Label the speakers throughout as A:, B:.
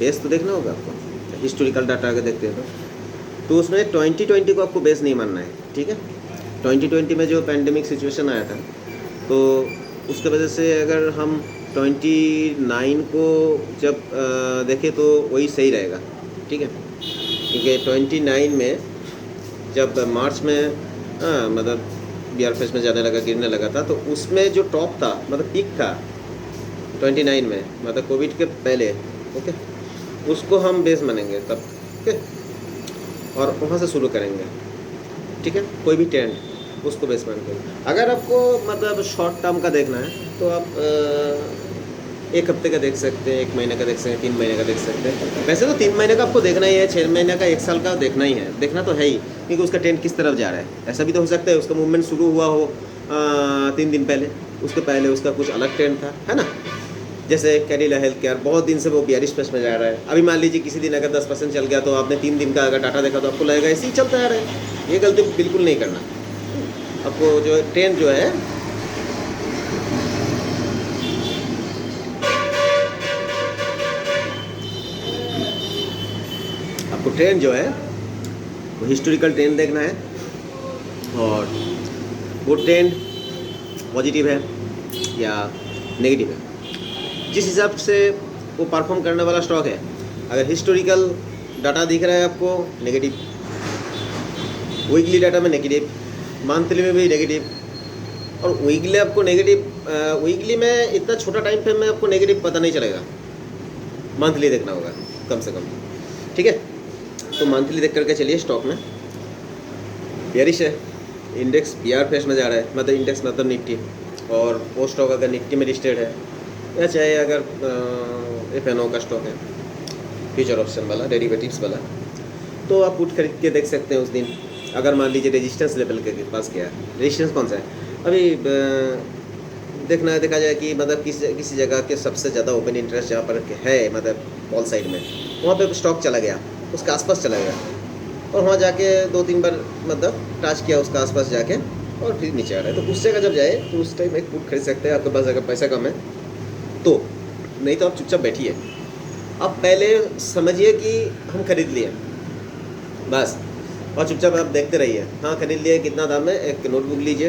A: Base तो देखना होगा आपको, हिस्टोरिकल डाटा अगर देखते हैं तो उसमें 2020 को आपको बेस नहीं मानना है, ठीक है। 2020 में जो पैंडेमिक सिचुएशन आया था, तो उसके वजह से अगर हम 29 को जब देखें तो वही सही रहेगा, ठीक है। क्योंकि 29 में जब मार्च में मतलब बिहार फेस में जाने लगा, गिरने लगा था, तो उसमें जो टॉप था, मतलब पीक था 29 में, मतलब कोविड के पहले, ओके, उसको हम बेस मानेंगे तब, ओके, और वहाँ से शुरू करेंगे, ठीक है। कोई भी ट्रेंड उसको बेस मान के, अगर आपको मतलब शॉर्ट टर्म का देखना है तो आप 1 हफ्ते का देख सकते हैं, 1 महीने का देख सकते हैं, 3 महीने का देख सकते हैं। वैसे तो 3 महीने का आपको देखना ही है, 6 महीने का, 1 साल का देखना ही है, देखना तो है ही, क्योंकि उसका ट्रेंड किस तरफ जा रहा है। ऐसा भी तो हो सकता है उसका मूवमेंट शुरू हुआ हो 3 दिन पहले, उसके पहले उसका कुछ अलग ट्रेंड था, है ना। जैसे कैडिला हेल्थ केयर बहुत दिन से वो 42 में जा रहा है, अभी मान लीजिए किसी दिन अगर 10% चल गया तो आपने 3 दिन का अगर डाटा देखा तो आपको लगेगा ऐसे ही चलता आ रहा है। ये गलती बिल्कुल नहीं करना। आपको जो ट्रेंड जो है, आपको ट्रेंड जो है वो हिस्टोरिकल ट्रेंड देखना है, और वो ट्रेंड पॉजिटिव है या नेगेटिव है, जिस हिसाब से वो परफॉर्म करने वाला स्टॉक है। अगर हिस्टोरिकल डाटा दिख रहा है आपको नेगेटिव, वीकली डाटा में नेगेटिव, मंथली में भी नेगेटिव, और वीकली आपको नेगेटिव, वीकली में इतना छोटा टाइम फ्रेम में आपको नेगेटिव पता नहीं चलेगा, मंथली देखना होगा कम से कम, ठीक है। तो मंथली देख करके चलिए। स्टॉक में बेयरिश है, इंडेक्स बियर फेस में जा रहा है, मतलब इंडेक्स मतलब निफ्टी, और वो स्टॉक अगर निफ्टी में लिस्टेड है, या चाहे अगर FNO का स्टॉक है, फ्यूचर ऑप्शन वाला, डेरिवेटिव्स वाला, तो आप पुट खरीद के देख सकते हैं उस दिन। अगर मान लीजिए रेजिस्टेंस लेवल के पास गया, रेजिस्टेंस कौन सा है अभी देखा जाए कि मतलब किसी जगह के सबसे ज़्यादा ओपन इंटरेस्ट जहाँ पर है, मतलब बॉल साइड में, वहाँ पे स्टॉक चला गया, उसके आसपास चला गया, और वहाँ जाके 2-3 बार मतलब टच किया उसका आसपास जाके, और फिर नीचे आ रहा है। तो उस जगह जब जाए तो उस टाइम एक पुट खरीद सकते हैं, आपके पास अगर पैसा कम है तो। नहीं तो आप चुपचाप बैठिए, आप पहले समझिए कि हम खरीद लिए बस, और चुपचाप आप देखते रहिए। हाँ खरीद लिए, कितना दाम है, एक नोटबुक लीजिए,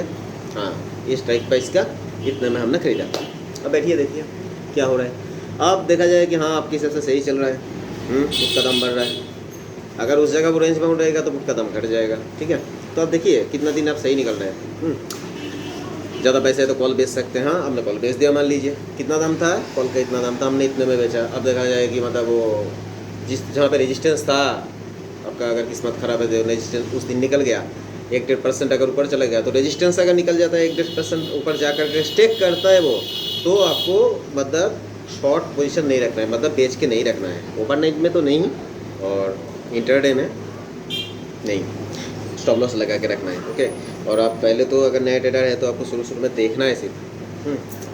A: हाँ ये स्ट्राइक प्राइस का इतने में हमने खरीदा। अब बैठिए देखिए क्या हो रहा है। अब देखा जाए कि हाँ आपके हिसाब से सही चल रहा है, उसका दाम बढ़ रहा है। अगर उस जगह वो रेंज बाउंड रहेगा तो उसका दाम घट जाएगा, ठीक है। तो आप देखिए कितना दिन आप सही निकल रहे हैं। ज़्यादा पैसे है तो कॉल बेच सकते हैं। हाँ हमने कॉल बेच दिया, मान लीजिए कितना दाम था कॉल का, इतना दाम था, हमने इतने में बेचा। अब देखा जाए कि मतलब वो जहाँ पे रेजिस्टेंस था, आपका अगर किस्मत ख़राब है तो रेजिस्टेंस उस दिन निकल गया, 1-1.5% अगर ऊपर चला गया, तो रेजिस्टेंस अगर निकल जाता है 1-1.5% ऊपर जा कर के स्टेक करता है वो, तो आपको मतलब शॉर्ट पोजीशन नहीं रखना है, मतलब बेच के नहीं रखना है, ओवरनाइट में तो नहीं, और इंटरडे में नहीं, स्टॉप लॉस लगा के रखना है, ओके। और आप पहले तो अगर नया ट्रेडर है तो आपको शुरू में देखना है सिर्फ,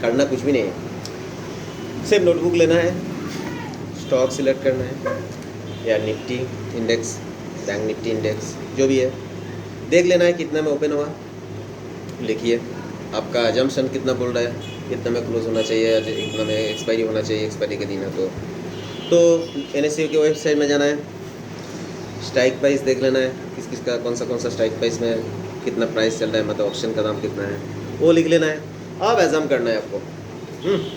A: करना कुछ भी नहीं है। सिर्फ नोटबुक लेना है, स्टॉक सिलेक्ट करना है, या Nifty index, bank Nifty index जो भी है, देख लेना है कितना में ओपन हुआ, लिखिए आपका अजम्पशन कितना बोल रहा है, इतना में क्लोज होना चाहिए, इतना में एक्सपायरी होना चाहिए, एक्सपायरी के दिन है तो NSE की वेबसाइट में जाना है, स्ट्राइक प्राइस देख लेना है, किस का कौन सा स्ट्राइक प्राइस में कितना प्राइस चल रहा है, मतलब ऑप्शन का दाम कितना है, वो लिख लेना है। अब एग्जाम करना है आपको,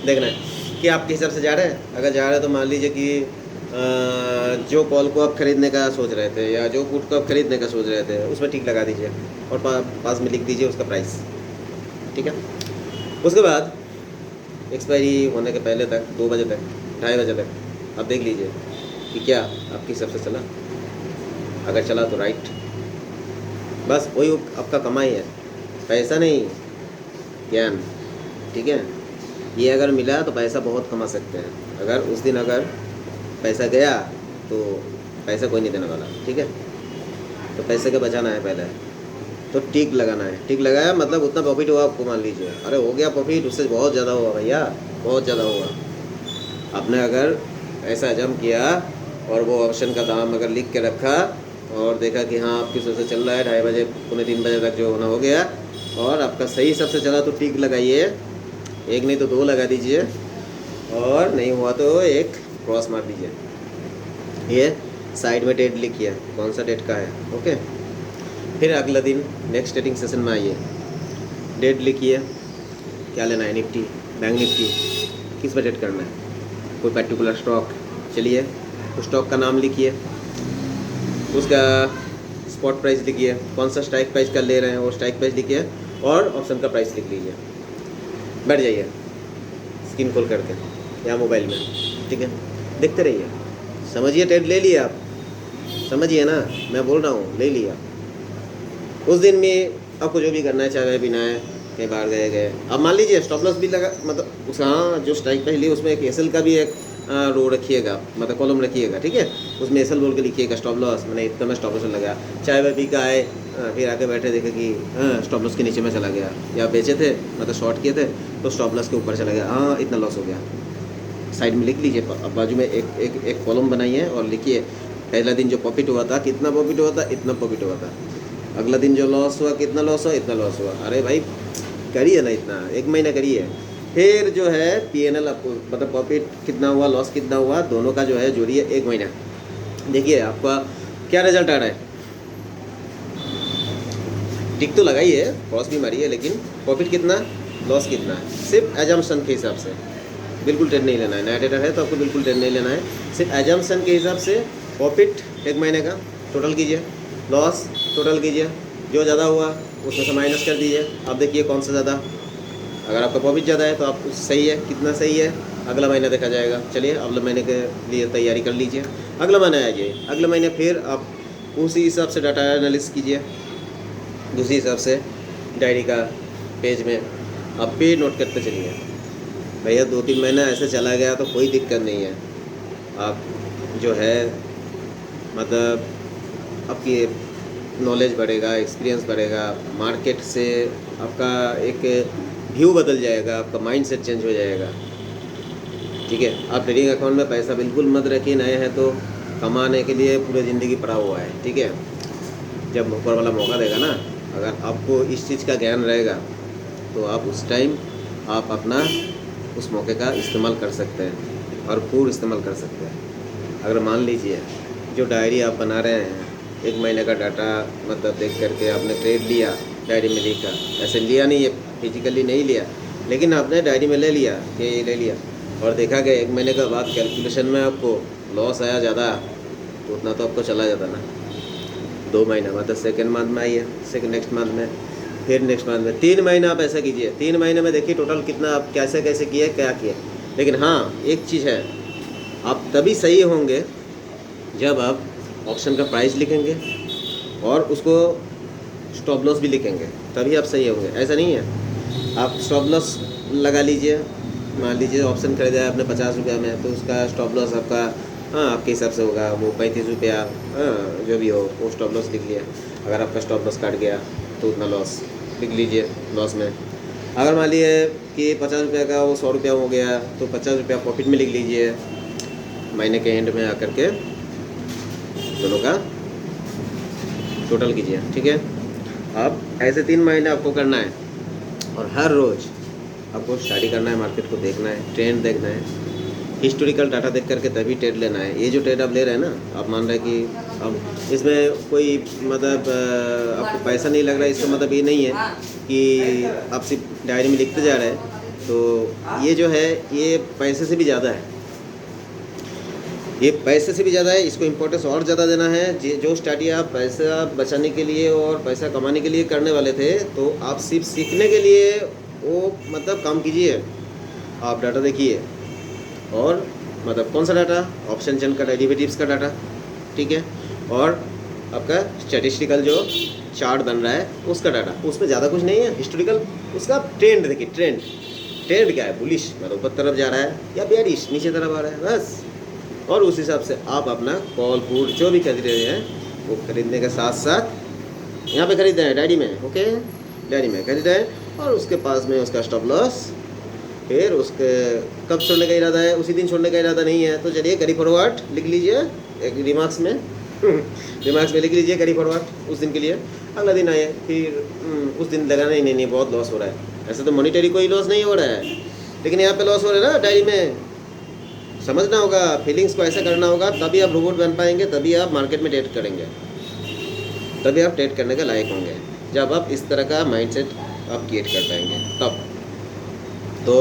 A: देखना है कि आपके हिसाब से जा रहा है। अगर जा रहा है तो मान लीजिए कि जो कॉल को आप खरीदने का सोच रहे थे, या जो पुट को आप खरीदने का सोच रहे थे, उसमें टिक लगा दीजिए, और पास में लिख दीजिए उसका प्राइस, ठीक है। उसके बाद एक्सपायरी होने के पहले तक 2 बजे तक, 2:30 बजे तक आप देख लीजिए कि क्या आपके हिसाब से चला। अगर चला तो राइट, बस वही आपका कमाई है, पैसा नहीं, ज्ञान, ठीक है। ये अगर मिला तो पैसा बहुत कमा सकते हैं। अगर उस दिन अगर पैसा गया तो पैसा कोई नहीं देने वाला, ठीक है। तो पैसे का बचाना है पहले, तो टिक लगाना है। टिक लगाया मतलब उतना प्रॉफिट हुआ आपको, मान लीजिए अरे हो गया प्रॉफिट, उससे बहुत ज़्यादा हुआ भैया, बहुत ज़्यादा हुआ। आपने अगर ऐसा जम किया और वो ऑप्शन का दाम अगर लिख के रखा, और देखा कि हाँ आपकी सबसे चल रहा है 2:30 बजे, 2:45 बजे तक जो होना हो गया, और आपका सही सबसे चला, तो टिक लगाइए, 1 नहीं तो 2 लगा दीजिए, और नहीं हुआ तो 1 क्रॉस मार दीजिए, ये साइड में डेट लिखिए कौन सा डेट का है, ओके। फिर अगला दिन नेक्स्ट ट्रेडिंग सेशन में आइए, डेट लिखिए क्या लेना है, निफ्टी बैंक निफ्टी किस पर ट्रेड करना है, कोई पर्टिकुलर स्टॉक, चलिए उस स्टॉक का नाम लिखिए, उसका स्पॉट प्राइस लिखिए, कौन सा स्ट्राइक प्राइस का ले रहे हैं वो स्ट्राइक प्राइस लिखिए और ऑप्शन का प्राइस लिख लीजिए। बैठ जाइए स्क्रीन खोल करके या मोबाइल में, ठीक है, देखते रहिए, समझिए ट्रेड ले लिया आप, समझिए ना मैं बोल रहा हूँ, ले लिया। उस दिन में आपको जो भी करना है, चाहे बिना है कहीं बाहर गए अब मान लीजिए स्टॉप लॉस भी लगा, मतलब उस हाँ जो स्ट्राइक प्राइस लिए उसमें एक एसएल का भी एक रो रखिएगा, मतलब कॉलम रखिएगा, ठीक है, उसमें एसएल बोल के लिखिएगा स्टॉप लॉस, मैंने इतना में स्टॉप लॉस लगा, चाहे वह बिका है फिर आके बैठे देखे कि स्टॉप लॉस के नीचे में चला गया, या बेचे थे मतलब शॉर्ट किए थे तो स्टॉप लॉस के ऊपर चला गया, हाँ इतना लॉस हो गया, साइड में लिख लीजिए, अब बाजू में एक कॉलम बनाइए और लिखिए पहला दिन जो प्रॉफिट हुआ था कितना प्रॉफिट हुआ था, इतना प्रॉफिट हुआ था, अगला दिन जो लॉस हुआ कितना लॉस हुआ, इतना लॉस हुआ। अरे भाई करिए ना, इतना 1 महीना करिए, फिर जो है पीएनएल आपको मतलब प्रॉफिट कितना हुआ लॉस कितना हुआ दोनों का जो है जोड़िए 1 महीना, देखिए आपका क्या रिजल्ट आ रहा है। टिक तो लगाइए, क्रॉस भी मारिए, लेकिन प्रॉफिट कितना लॉस कितना है सिर्फ एजम्पशन के हिसाब से, बिल्कुल ट्रेड नहीं लेना है। नया ट्रेडर है तो आपको बिल्कुल ट्रेड नहीं लेना है, सिर्फ एजम्पशन के हिसाब से प्रॉफिट 1 महीने का टोटल कीजिए, लॉस टोटल कीजिए, जो ज़्यादा हुआ उसमें से माइनस कर दीजिए। अब देखिए कौन सा ज़्यादा, अगर आपका प्रॉफिट ज़्यादा है तो आप सही है, कितना सही है अगला महीना देखा जाएगा। चलिए अगले महीने के लिए तैयारी कर लीजिए, अगला महीना आ जाइए, अगले महीने फिर आप उसी हिसाब से डाटा एनालिसिस कीजिए, दूसरी हिसाब से डायरी का पेज में आप पे नोट करते चलिए। भैया 2-3 महीना ऐसे चला गया तो कोई दिक्कत नहीं है, आप जो है मतलब आपकी नॉलेज बढ़ेगा, एक्सपीरियंस बढ़ेगा, मार्केट से आपका एक व्यू बदल जाएगा, आपका माइंड सेट चेंज हो जाएगा, ठीक है। आप ट्रेडिंग अकाउंट में पैसा बिल्कुल मत रखिए, नए हैं तो कमाने के लिए पूरी ज़िंदगी पड़ा हुआ है, ठीक है। जब ऊपर वाला मौका देगा ना, अगर आपको इस चीज़ का ज्ञान रहेगा तो आप उस टाइम आप अपना उस मौके का इस्तेमाल कर सकते हैं, भरपूर इस्तेमाल कर सकते हैं। अगर मान लीजिए जो डायरी आप बना रहे हैं 1 महीने का डाटा मतलब देख करके आपने ट्रेड लिया, डायरी में लिखा, ऐसे लिया नहीं है फिजिकली नहीं लिया, लेकिन आपने डायरी में ले लिया कि ये ले लिया और देखा गया 1 महीने के बाद कैलकुलेशन में आपको लॉस आया ज़्यादा, तो उतना तो आपको चला जाता ना। 2 महीना मतलब सेकेंड मंथ में आइए, नेक्स्ट मंथ में, फिर नेक्स्ट मंथ में, 3 महीना आप ऐसा कीजिए, 3 महीने में देखिए टोटल कितना आप कैसे कैसे किए क्या किए। लेकिन हाँ एक चीज़ है, आप तभी सही होंगे जब आप ऑप्शन का प्राइस लिखेंगे और उसको स्टॉप लॉस भी लिखेंगे, तभी आप सही होंगे। ऐसा नहीं है आप स्टॉप लॉस लगा लीजिए, मान लीजिए ऑप्शन खरीदा है आपने 50 रुपया में, तो उसका स्टॉप लॉस आपका आपके हिसाब से होगा वो 35 रुपया, जो भी हो वो स्टॉप लॉस लिख लिया। अगर आपका स्टॉप लॉस काट गया तो उतना लॉस लिख लीजिए लॉस में। अगर मान लीजिए कि 50 रुपया का वो 100 रुपया हो गया तो 50 रुपया प्रॉफिट में लिख लीजिए, महीने के एंड में आकर के दोनों का टोटल कीजिए, ठीक है। अब ऐसे 3 महीने आपको करना है और हर रोज़ आपको स्टडी करना है, मार्केट को देखना है, ट्रेंड देखना है, हिस्टोरिकल डाटा देख करके तभी ट्रेड लेना है। ये जो ट्रेड आप ले रहे हैं ना, आप मान रहे हैं कि अब इसमें कोई मतलब आपको पैसा नहीं लग रहा है, इसका मतलब ये नहीं है कि आप सिर्फ डायरी में लिखते जा रहे हैं, तो ये जो है ये पैसे से भी ज़्यादा है, ये पैसे से भी ज़्यादा है, इसको इम्पोर्टेंस और ज़्यादा देना है। जो स्टडी आप पैसा बचाने के लिए और पैसा कमाने के लिए करने वाले थे, तो आप सिर्फ सीखने के लिए वो मतलब काम कीजिए, आप डाटा देखिए, और मतलब कौन सा डाटा, ऑप्शन चेन का डेरिवेटिव्स का डाटा, ठीक है, और आपका स्टैटिस्टिकल जो चार्ट बन रहा है उसका डाटा, उसमें ज़्यादा कुछ नहीं है। हिस्टोरिकल उसका ट्रेंड देखिए, ट्रेंड क्या है, बुलिश मतलब ऊपर तरफ जा रहा है या बेयरिश नीचे तरफ आ रहा है, बस। और उस हिसाब से आप अपना कॉल पुट जो भी खरीद रहे हैं वो खरीदने के साथ साथ यहाँ पे खरीद रहे हैं डायरी में, ओके, डायरी में खरीद रहे हैं, और उसके पास में उसका स्टॉप लॉस, फिर उसके कब छोड़ने का इरादा है, उसी दिन छोड़ने का इरादा नहीं है तो चलिए कैरी फॉरवर्ड लिख लीजिए एक रिमार्क्स में रिमार्क्स में लिख लीजिए कैरी फॉरवर्ड उस दिन के लिए। अगला दिन आए फिर उस दिन लगा नहीं बहुत लॉस हो रहा है, ऐसे तो मॉनिटरी कोई लॉस नहीं हो रहा है, लेकिन यहाँ पे लॉस हो रहा है ना डायरी में, समझना होगा, फीलिंग्स को ऐसे करना होगा, तभी आप रोबोट बन पाएंगे, तभी आप मार्केट में ट्रेड करेंगे, तभी आप ट्रेड करने के लायक होंगे। जब आप इस तरह का माइंडसेट आप क्रिएट कर पाएंगे तब। तो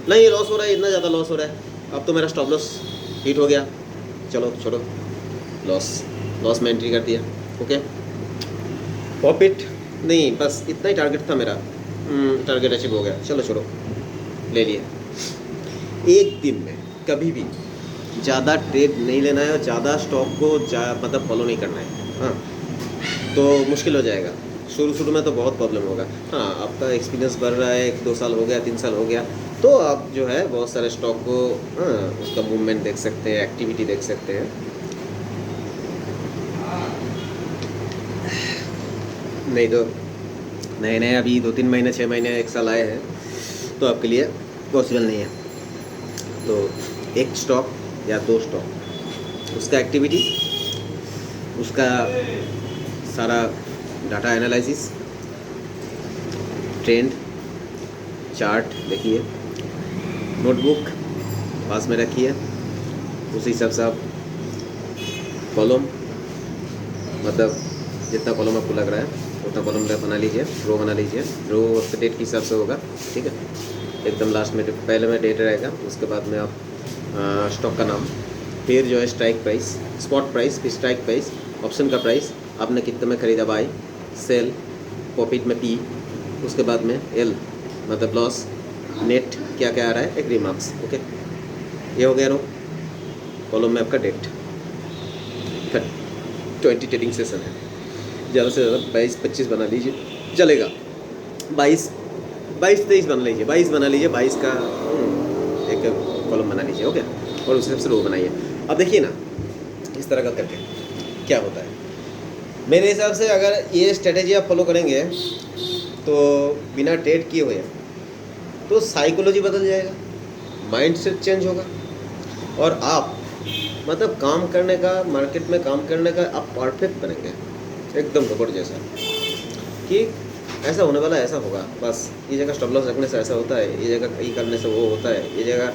A: नहीं लॉस हो रहा है, इतना ज़्यादा लॉस हो रहा है, अब तो मेरा स्टॉप लॉस हिट हो गया, चलो छोड़ो, लॉस में एंट्री कर दिया, ओके। प्रॉफिट नहीं, बस इतना ही टारगेट था मेरा, टारगेट अचीव हो गया, चलो छोड़ो, ले लिया। एक दिन में कभी भी ज़्यादा ट्रेड नहीं लेना है और ज़्यादा स्टॉक को मतलब फॉलो नहीं करना है, हाँ। तो मुश्किल हो जाएगा, शुरू में तो बहुत प्रॉब्लम होगा। हाँ, आपका एक्सपीरियंस बढ़ रहा है, 1-2 साल हो गया, 3 साल हो गया, तो आप जो है बहुत सारे स्टॉक को, हाँ, उसका मूवमेंट देख सकते हैं, एक्टिविटी देख सकते हैं। नहीं तो नए अभी 2-3 महीने, 6 महीने, 1 साल आए हैं, तो आपके लिए पॉसिबल नहीं है। तो एक स्टॉक या 2 स्टॉक, उसका एक्टिविटी, उसका सारा डाटा एनालिसिस, ट्रेंड चार्ट देखिए, नोटबुक पास में रखिए, उसी हिसाब से आप कॉलम, मतलब जितना कॉलम आपको लग रहा है उतना कॉलम बना लीजिए, रो बना लीजिए, रो उसके डेट के हिसाब से होगा, ठीक है। एकदम लास्ट में पहले में डेट रहेगा, उसके बाद में आप स्टॉक का नाम, फिर जो है स्ट्राइक प्राइस, स्पॉट प्राइस, फिर स्ट्राइक प्राइस, ऑप्शन का प्राइस, आपने कितने में ख़रीदा, बाई, सेल, प्रॉफिट में पी, उसके बाद में एल मतलब लॉस, नेट क्या क्या आ रहा है, एक रिमार्क्स, ओके। ये हो गया रो। कॉलम में आपका डेट, 20 ट्रेडिंग सेशन है, ज़्यादा से ज़्यादा 22-25 बना लीजिए, चलेगा। 22-23 बना लीजिए, 22 बना लीजिए, 22 का एक कॉलम बना लीजिए, ओके। और उस हिसाब से रो बनाइए। अब देखिए ना, इस तरह का करके क्या होता है, मेरे हिसाब से अगर ये स्ट्रेटेजी आप फॉलो करेंगे तो बिना ट्रेड किए हुए तो साइकोलॉजी बदल जाएगा, माइंड सेट चेंज होगा, और आप मतलब काम करने का, मार्केट में काम करने का आप परफेक्ट बनेंगे, एकदम रोबोट जैसा, कि ऐसा होने वाला ऐसा होगा, बस ये जगह स्टॉप लॉस रखने से ऐसा होता है, ये जगह ये करने से वो होता है, ये जगह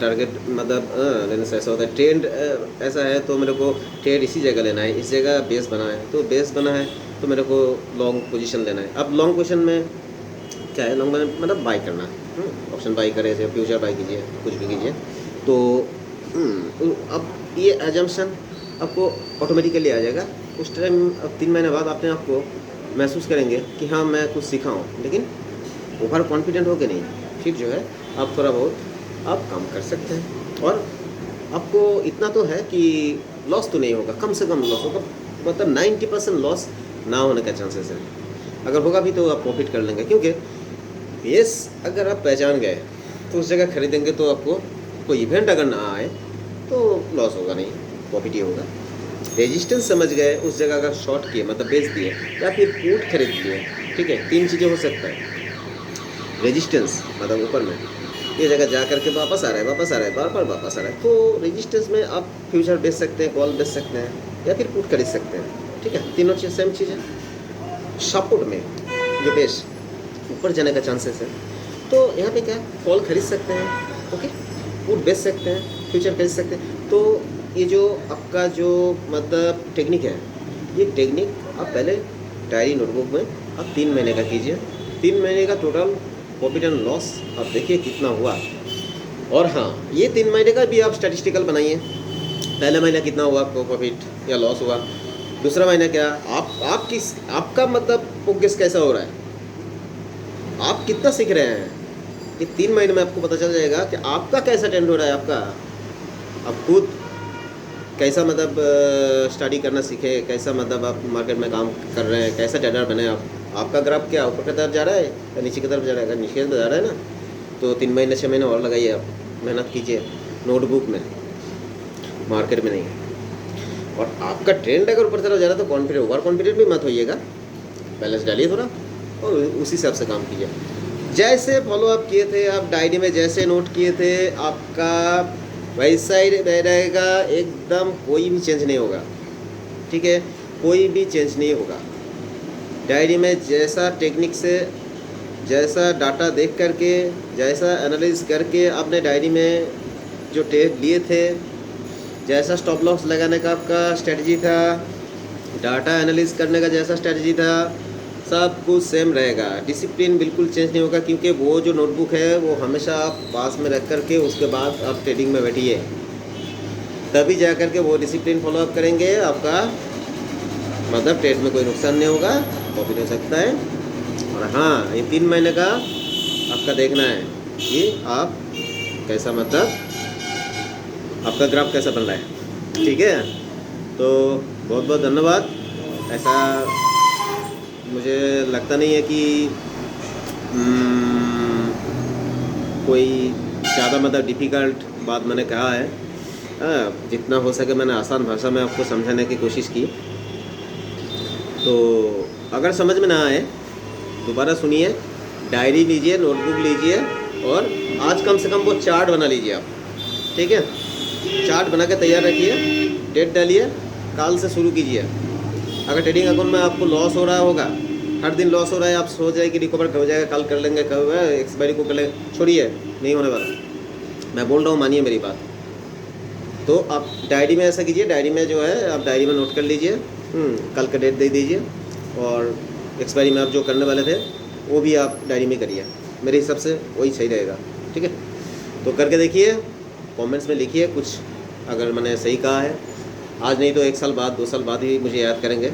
A: टारगेट मतलब लेने से ऐसा होता है, ट्रेंड ऐसा है तो मेरे को ट्रेड इसी जगह लेना है, इस जगह बेस बना है तो बेस बना है तो मेरे को लॉन्ग पोजीशन लेना है। अब लॉन्ग पोजीशन में क्या है, लॉन्ग में मतलब बाई करना, ऑप्शन बाई करे, जैसे फ्यूचर बाई कीजिए, कुछ भी कीजिए, तो अब ये एजम्पशन आपको ऑटोमेटिकली आ जाएगा। उस टाइम अब 3 महीने बाद अपने आप को महसूस करेंगे कि हाँ मैं कुछ सीखा हूँ, लेकिन ओवर कॉन्फिडेंट हो के नहीं, फिर जो है आप थोड़ा बहुत आप काम कर सकते हैं, और आपको इतना तो है कि लॉस तो नहीं होगा, कम से कम लॉस होगा, मतलब 90% लॉस ना होने का चांसेस है। अगर होगा भी तो आप प्रॉफिट कर लेंगे, क्योंकि बेस अगर आप पहचान गए तो उस जगह खरीदेंगे, तो आपको कोई इवेंट अगर ना आए तो लॉस होगा नहीं, प्रॉफिट ही होगा। रेजिस्टेंस समझ गए, उस जगह अगर शॉर्ट किए मतलब बेच दिए, या फिर पुट खरीद लिए, ठीक है, 3 चीज़ें हो सकता है। रेजिस्टेंस मतलब ऊपर में ये जगह जा करके वापस आ रहा है, बार बार वापस आ रहा है, तो रेजिस्टेंस में आप फ्यूचर बेच सकते हैं, कॉल बेच सकते हैं, या फिर पुट खरीद सकते हैं, ठीक है, तीनों चीज़ सेम चीज़ है। सपोर्ट में जो बेस ऊपर जाने का चांसेस है, तो यहाँ पे क्या कॉल खरीद सकते हैं, ओके, पुट बेच सकते हैं, फ्यूचर खरीद सकते हैं। तो ये जो आपका जो मतलब टेक्निक है, ये टेक्निक आप पहले डायरी नोटबुक में आप 3 महीने का कीजिए, 3 महीने का टोटल प्रॉफिट एंड लॉस आप देखिए कितना हुआ। और हाँ, ये 3 महीने का भी आप स्टैटिस्टिकल बनाइए, पहले महीना कितना हुआ आपको प्रॉफिट या लॉस हुआ, दूसरा महीना क्या, आपका मतलब प्रोग्रेस कैसा हो रहा है, आप कितना सीख रहे हैं, ये 3 महीने में आपको पता चल जाएगा कि आपका कैसा ट्रेंड हो रहा है, आपका आप खुद कैसा मतलब स्टडी करना सीखे, कैसा मतलब आप मार्केट में काम कर रहे हैं, कैसा ट्रेडर बने आप, आपका ग्राफ क्या ऊपर की तरफ जा रहा है या नीचे की तरफ जा रहा है, अगर नीचे की तरफ जा रहा है ना, तो 3 महीने 6 महीने और लगाइए, आप मेहनत कीजिए नोटबुक में, मार्केट में नहीं। और आपका ट्रेंड अगर ऊपर तरफ जा रहा है तो कॉन्फिडेंट, ओवर कॉन्फिडेंट भी मत होइएगा, बैलेंस डालिए थोड़ा, और उसी हिसाब से काम कीजिए। जैसे फॉलो अप किए थे आप डायरी में, जैसे नोट किए थे, आपका वैसा ही रहेगा, एकदम कोई भी चेंज नहीं होगा, ठीक है, कोई भी चेंज नहीं होगा। डायरी में जैसा टेक्निक से, जैसा डाटा देख करके, जैसा एनालिसिस करके आपने डायरी में जो ट्रेड लिए थे, जैसा स्टॉप लॉस लगाने का आपका स्ट्रेटजी था, डाटा एनालिसिस करने का जैसा स्ट्रेटजी था, सब कुछ सेम रहेगा। डिसिप्लिन बिल्कुल चेंज नहीं होगा, क्योंकि वो जो नोटबुक है वो हमेशा आप पास में रख करके उसके बाद आप ट्रेडिंग में बैठिए, तभी जा कर के वो डिसिप्लिन फॉलो अप करेंगे। आपका मतलब ट्रेड में कोई नुकसान नहीं होगा, प्रॉफिट हो सकता है। और हाँ, ये 3 महीने का आपका देखना है कि आप कैसा, मतलब आपका ग्राफ कैसा बन रहा है। ठीक है, तो बहुत बहुत धन्यवाद। ऐसा मुझे लगता नहीं है कि कोई ज़्यादा मतलब डिफ़िकल्ट बात मैंने कहा है। जितना हो सके मैंने आसान भाषा में आपको समझाने की कोशिश की। तो अगर समझ में ना आए दोबारा सुनिए, डायरी लीजिए, नोटबुक लीजिए, और आज कम से कम वो चार्ट बना लीजिए आप। ठीक है, चार्ट बना के तैयार रखिए, डेट डालिए, कल से शुरू कीजिए। अगर ट्रेडिंग अकाउंट में आपको लॉस हो रहा होगा, हर दिन लॉस हो रहा है, आप सोच रहे कि रिकवर हो जाएगा, कल कर लेंगे, कब एक्सपायरी को कर लेंगे, छोड़िए, नहीं होने वाला। मैं बोल रहा हूँ, मानिए मेरी बात। तो आप डायरी में ऐसा कीजिए, डायरी में जो है आप डायरी में नोट कर लीजिए, कल का डेट दे दीजिए, और एक्सपायरी में आप जो करने वाले थे वो भी आप डायरी में करिए। मेरे हिसाब से वही सही रहेगा। ठीक है, तो करके देखिए, कमेंट्स में लिखिए कुछ अगर मैंने सही कहा है। आज नहीं तो 1 साल बाद, 2 साल बाद ही मुझे याद करेंगे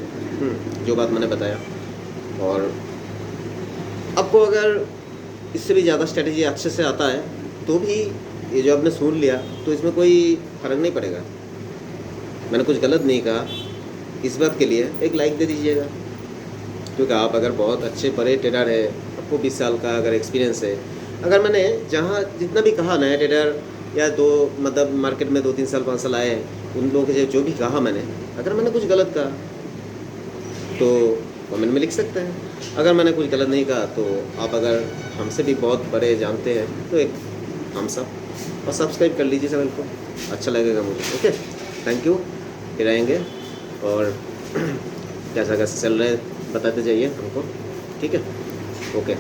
A: जो बात मैंने बताया। और आपको अगर इससे भी ज़्यादा स्ट्रेटजी अच्छे से आता है तो भी ये जो आपने सुन लिया तो इसमें कोई फ़र्क नहीं पड़ेगा। मैंने कुछ गलत नहीं कहा, इस बात के लिए एक लाइक दे दीजिएगा। क्योंकि आप अगर बहुत अच्छे बड़े ट्रेडर है, आपको 20 साल का अगर एक्सपीरियंस है, अगर मैंने जहाँ जितना भी कहा नया ट्रेडर या दो मतलब मार्केट में 2-3 साल 5 साल आए हैं, उन लोगों के जो भी कहा मैंने, अगर मैंने कुछ गलत कहा तो कमेंट में लिख सकते हैं। अगर मैंने कुछ गलत नहीं कहा तो आप अगर हमसे भी बहुत बड़े जानते हैं तो एक थम्स अप और सब्सक्राइब कर लीजिए चैनल को, अच्छा लगेगा मुझे। Okay, thank you. फिर आएंगे और कैसा कैसा चल रहा है बताते जाइए हमको। ठीक है, ओके।